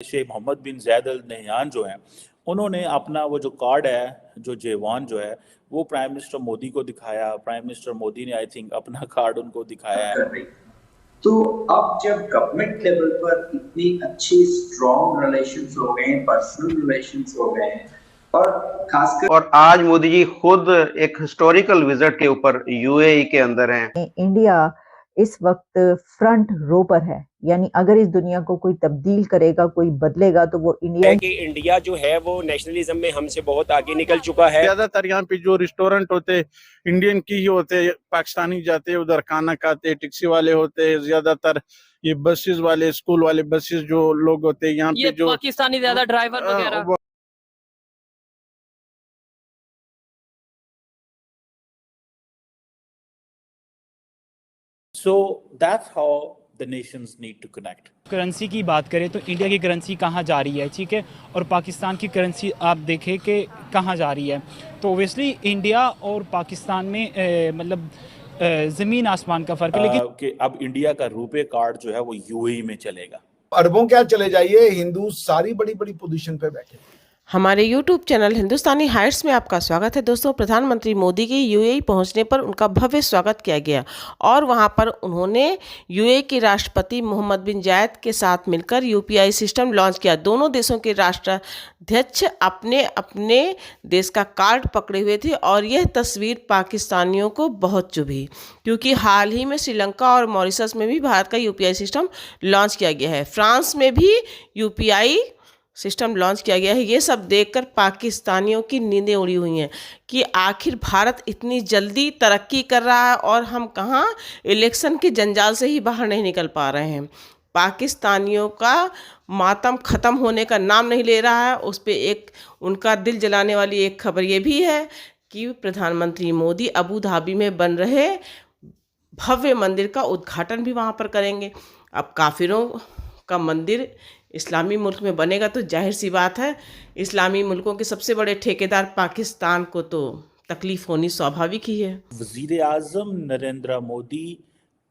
शेख मोहम्मद बिन जायद Al Nahyan जो हैं, उन्होंने अपना वो जो कार्ड है, जो J1 जो है, वो प्राइम मिनिस्टर मोदी को दिखाया। प्राइम मिनिस्टर मोदी ने आई थिंक अपना कार्ड उनको दिखाया है। कर रही। तो अब जब गवर्नमेंट लेवल पर इतनी अच्छी स्ट्रॉन्ग रिलेशंस हो गए, पर्सनल रिलेशंस हो गए, और खासकर और आज मोदी जी खुद एक हिस्टोरिकल विजिट के ऊपर यूएई के अंदर हैं। इंडिया इस वक्त फ्रंट रो पर है, यानी अगर इस दुनिया को कोई तब्दील करेगा, कोई बदलेगा, तो वो इंडिया कि इंडिया जो है वो नेशनलिज्म में हमसे बहुत आगे निकल चुका है। ज्यादातर यहाँ पे जो रेस्टोरेंट होते इंडियन की ही होते, पाकिस्तानी जाते उधर खाना खाते, टैक्सी वाले होते ज्यादातर, ये बसेस वाले, स्कूल वाले बसेस जो लोग होते यहाँ पे जो पाकिस्तानी ज्यादा ड्राइवर वगैरह। So that's how the nations need to connect. Currency की बात करें तो इंडिया की करेंसी कहाँ जा रही है, ठीक है, और पाकिस्तान की करेंसी आप देखें कि कहाँ जा रही है, तो ओबियसली इंडिया और पाकिस्तान में मतलब ज़मीन आसमान का फ़र्क है। लेकिन कि अब इंडिया का रुपए कार्ड जो है वो यूएई में चलेगा। अरबों क्या चले जाइए, हिंदू सारी बड़ी बड़ी पोजीशन पे बैठे। हमारे YouTube चैनल हिंदुस्तानी हाइट्स में आपका स्वागत है। दोस्तों, प्रधानमंत्री मोदी के यूएई पहुंचने पर उनका भव्य स्वागत किया गया और वहां पर उन्होंने यूएई के राष्ट्रपति मोहम्मद बिन जायद के साथ मिलकर यूपीआई सिस्टम लॉन्च किया। दोनों देशों के राष्ट्राध्यक्ष अपने अपने देश का कार्ड पकड़े हुए थे और यह तस्वीर पाकिस्तानियों को बहुत चुभी, क्योंकि हाल ही में श्रीलंका और मॉरिशस में भी भारत का यूपीआई सिस्टम लॉन्च किया गया है। फ्रांस में भी यूपीआई सिस्टम लॉन्च किया गया है। ये सब देखकर पाकिस्तानियों की नींदें उड़ी हुई हैं कि आखिर भारत इतनी जल्दी तरक्की कर रहा है और हम कहाँ इलेक्शन के जंजाल से ही बाहर नहीं निकल पा रहे हैं। पाकिस्तानियों का मातम ख़त्म होने का नाम नहीं ले रहा है। उस पर एक उनका दिल जलाने वाली एक खबर ये भी है कि प्रधानमंत्री मोदी अबू धाबी में बन रहे भव्य मंदिर का उद्घाटन भी वहाँ पर करेंगे। अब काफिरों का मंदिर इस्लामी मुल्क में बनेगा तो जाहिर सी बात है इस्लामी मुल्कों के सबसे बड़े ठेकेदार पाकिस्तान को तो तकलीफ होनी स्वाभाविक ही है। वज़ीर आज़म नरेंद्र मोदी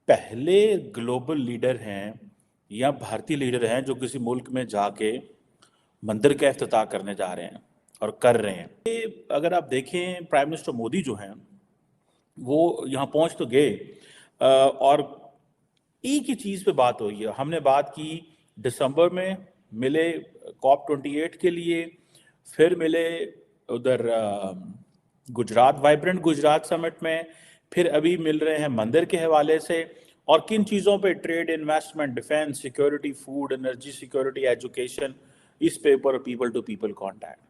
पहले ग्लोबल लीडर हैं या भारतीय लीडर हैं जो किसी मुल्क में जाके मंदिर का इफ्तिताह करने जा रहे हैं और कर रहे हैं। अगर आप देखें, प्राइम मिनिस्टर मोदी जो हैं वो यहाँ पहुँच तो गए और एक ही चीज़ पे बात हुई है। हमने बात की दिसंबर में, मिले COP28 के लिए, फिर मिले उधर गुजरात वाइब्रेंट गुजरात समिट में, फिर अभी मिल रहे हैं मंदिर के हवाले से। और किन चीज़ों पे? Trade, investment, defence, security, food, energy security, education, इस पे ऊपर पीपल टू पीपल कॉन्टैक्ट।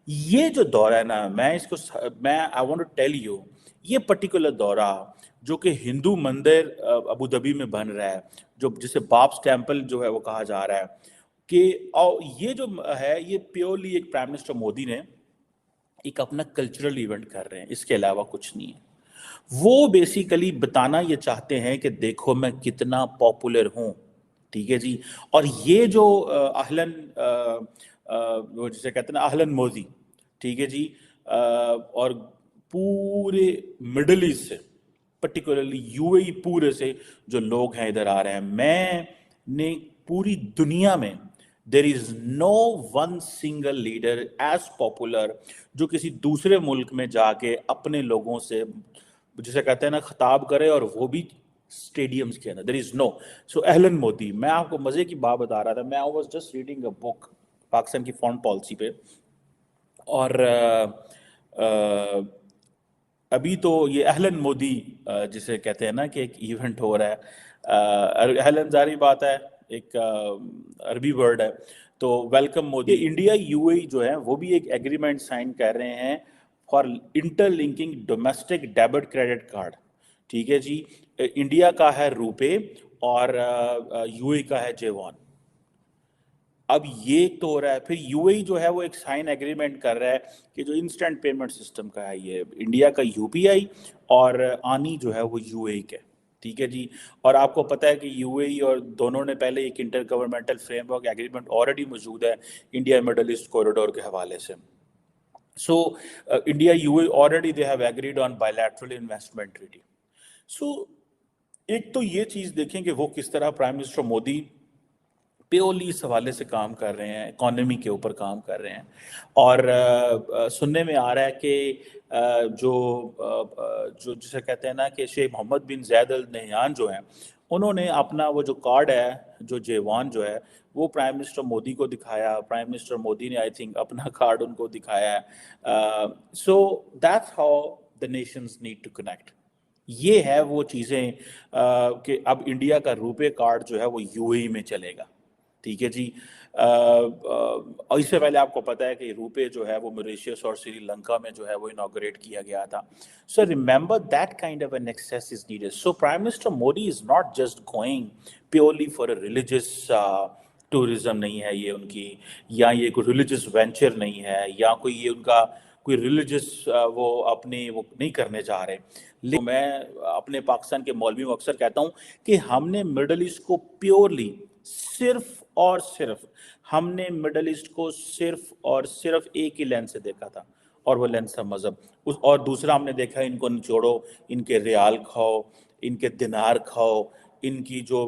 ये जो दौरा है ना, मैं I want to tell you, ये पर्टिकुलर दौरा जो कि हिंदू मंदिर अबू धाबी में बन रहा है, जो जिसे बाब्स टेम्पल जो है वो कहा जा रहा है, कि और ये जो है ये प्योरली एक प्राइम मिनिस्टर मोदी ने एक अपना कल्चरल इवेंट कर रहे हैं, इसके अलावा कुछ नहीं है। वो बेसिकली बताना ये चाहते हैं कि देखो मैं कितना पॉपुलर हूँ, ठीक है जी। और ये जो अहलन वो जिसे कहते हैं ना अहलन मोदी, ठीक है जी, और पूरे मिडल ईस्ट से, पर्टिकुलरली यूएई पूरे से जो लोग हैं इधर आ रहे हैं। मैंने पूरी दुनिया में there is no one single leader as popular जो किसी दूसरे मुल्क में जाके अपने लोगों से जिसे कहते हैं ना खिताब करे, और वो भी स्टेडियम्स के अंदर। There is no. सो अहलन मोदी, मैं आपको मजे की बात बता रहा था, मैं I was just reading a book Pakistan की फॉरेन पॉलिसी पे, और अभी तो ये अहलन मोदी जिसे कहते हैं ना कि एक इवेंट हो रहा है। अहलन जारी बात है, एक अरबी वर्ड है, तो वेलकम मोदी। इंडिया यूएई जो है वो भी एक एग्रीमेंट साइन कर रहे हैं for interlinking domestic debit credit card, ठीक है जी। इंडिया का है रुपे और यूएई का है J1। अब ये तो हो रहा है, फिर यूएई जो है वो एक साइन एग्रीमेंट कर रहा है कि जो इंस्टेंट पेमेंट सिस्टम का है, ये इंडिया का यूपीआई और आनी जो है वो यूएई के, ठीक है जी। और आपको पता है कि यूएई और दोनों ने पहले एक inter governmental framework agreement already मौजूद है इंडिया मिडल ईस्ट कॉरिडोर के हवाले से। So India UAE already they have agreed on bilateral investment treaty. So एक तो ये चीज़ देखें कि वो किस तरह प्राइम मिनिस्टर मोदी प्योरली इस हवाले से काम कर रहे हैं, इकोनॉमी के ऊपर काम कर रहे हैं। और सुनने में आ रहा है कि जो जिसे कहते हैं ना कि शेख मोहम्मद बिन ज़ायद अल नहयान जो हैं, उन्होंने अपना वो जो कार्ड है, जो J1 जो है, वो प्राइम मिनिस्टर मोदी को दिखाया। प्राइम मिनिस्टर मोदी ने आई थिंक अपना कार्ड उनको दिखाया है। So that's how the nations need to connect. ये है वो चीज़ें कि अब इंडिया का रुपे कार्ड जो है वो यूएई में चलेगा, ठीक है जी। और इससे पहले आपको पता है कि रुपे जो है वो मॉरिशस और श्रीलंका में जो है वो इनॉग्रेट किया गया था। So remember that kind of an access is needed. So prime minister Modi is not just going purely for a religious tourism नहीं है ये उनकी, या ये कोई रिलीजियस वेंचर नहीं है, या कोई ये उनका कोई रिलीजियस वो अपने वो नहीं करने जा रहे। लेकिन मैं अपने पाकिस्तान के मौलवियों को अक्सर कहता हूँ कि हमने मिडल ईस्ट को प्योरली सिर्फ और सिर्फ हमने मिडल ईस्ट को सिर्फ और सिर्फ एक ही लेंस से देखा था, और वो लेंस था मजहब। और दूसरा हमने देखा इनको निचोड़ो, इनके रियाल खाओ, इनके दिनार खाओ, इनकी जो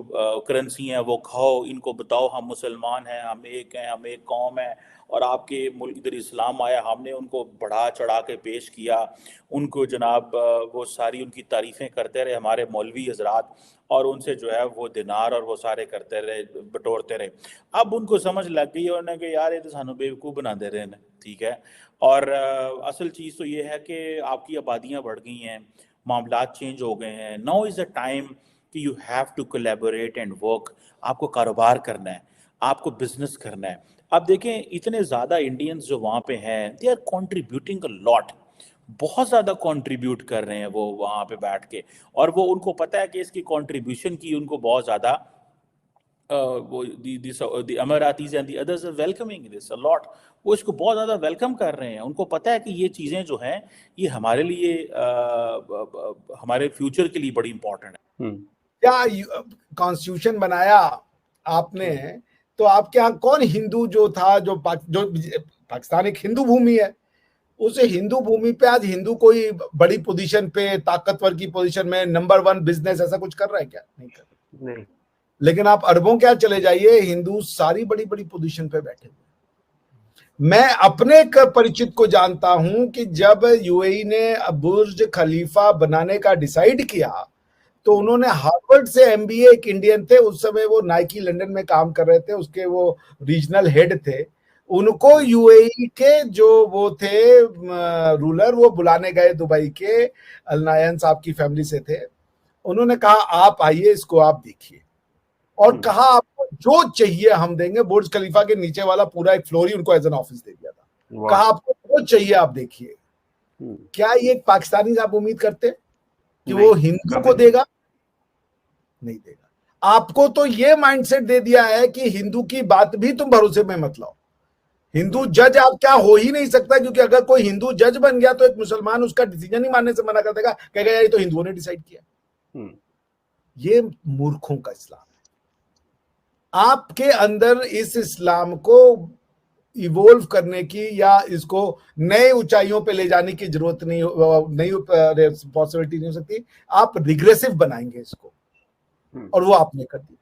करेंसी है वो खाओ, इनको बताओ हम मुसलमान हैं, हम एक हैं, हम एक कौम है, और आपके मुल्क इधर इस्लाम आया, हमने उनको बढ़ा चढ़ा के पेश किया, उनको जनाब वो सारी उनकी तारीफ़ें करते रहे हमारे मौलवी हजरात, और उनसे जो है वो दिनार और वो सारे करते रहे, बटोरते रहे। अब उनको समझ लग गई उन्होंने कि यार ये तो सानू बेवकूफ़ बना दे रहे हैं, ठीक है। और असल चीज़ तो ये है कि आपकी आबादियाँ बढ़ गई हैं, मामलात चेंज हो गए हैं। नाउ इज़ अ टाइम कि you have to collaborate and work. आपको कारोबार करना है, आपको बिजनेस करना है। अब देखें इतने ज़्यादा इंडियंस जो वहाँ पे हैं, they are contributing a lot, बहुत ज़्यादा कंट्रीब्यूट कर रहे हैं वो वहाँ पे बैठ के, और वो उनको पता है कि इसकी कंट्रीब्यूशन की उनको बहुत ज़्यादा वो the Emiratis and the others are welcoming this a lot। वो इसको बहुत ज़्यादा वेलकम कर रहे हैं। उनको पता है कि ये चीज़ें जो हैं ये हमारे लिए हमारे फ्यूचर के लिए बड़ी इंपॉर्टेंट है। क्या कॉन्स्टिट्यूशन बनाया आपने, तो आपके यहाँ कौन हिंदू जो था, जो पाकिस्तान एक हिंदू भूमि है, उस हिंदू भूमि पे आज हिंदू कोई बड़ी पोजीशन पे, ताकतवर की पोजीशन में, नंबर 1 बिजनेस ऐसा कुछ कर रहा है क्या? नहीं कर रहा। नहीं। लेकिन आप अरबों क्या चले जाइए, हिंदू सारी बड़ी बड़ी पोजीशन पे बैठे हुए। मैं अपने परिचित को जानता हूं कि जब यूएई ने बुर्ज खलीफा बनाने का डिसाइड किया तो उन्होंने हार्वर्ड से एमबीए, एक इंडियन थे उस समय, वो नाइकी लंदन में काम कर रहे थे, उसके वो रीजनल हेड थे, उनको यूएई के जो वो थे रूलर, वो बुलाने गए दुबई के, अल नायन साहब की फैमिली से थे। उन्होंने कहा आप आइए, इसको आप देखिए, और कहा आपको जो चाहिए हम देंगे। बुर्ज खलीफा के नीचे वाला पूरा एक फ्लोर ही उनको एज एन ऑफिस दे दिया था। कहा आपको जो चाहिए आप देखिए। क्या ये एक पाकिस्तानी आप उम्मीद करते कि वो हिंदू को देगा? नहीं देगा। आपको तो ये माइंडसेट दे दिया है कि हिंदू की बात भी तुम भरोसे में मत लाओ। हिंदू जज आप क्या हो ही नहीं सकता, क्योंकि अगर कोई हिंदू जज बन गया तो एक मुसलमान उसका डिसीजन ही मानने से मना कर देगा, कहेगा यार ये तो हिंदुओं ने डिसाइड किया। ये मूर्खों का इस्लाम है। आपके अंदर इस इस्लाम को इवोल्व करने की या इसको नए ऊंचाइयों पे ले जाने की जरूरत नहीं, नई पॉसिबिलिटी नहीं हो सकती। आप रिग्रेसिव बनाएंगे इसको, और वो आपने कर दिया।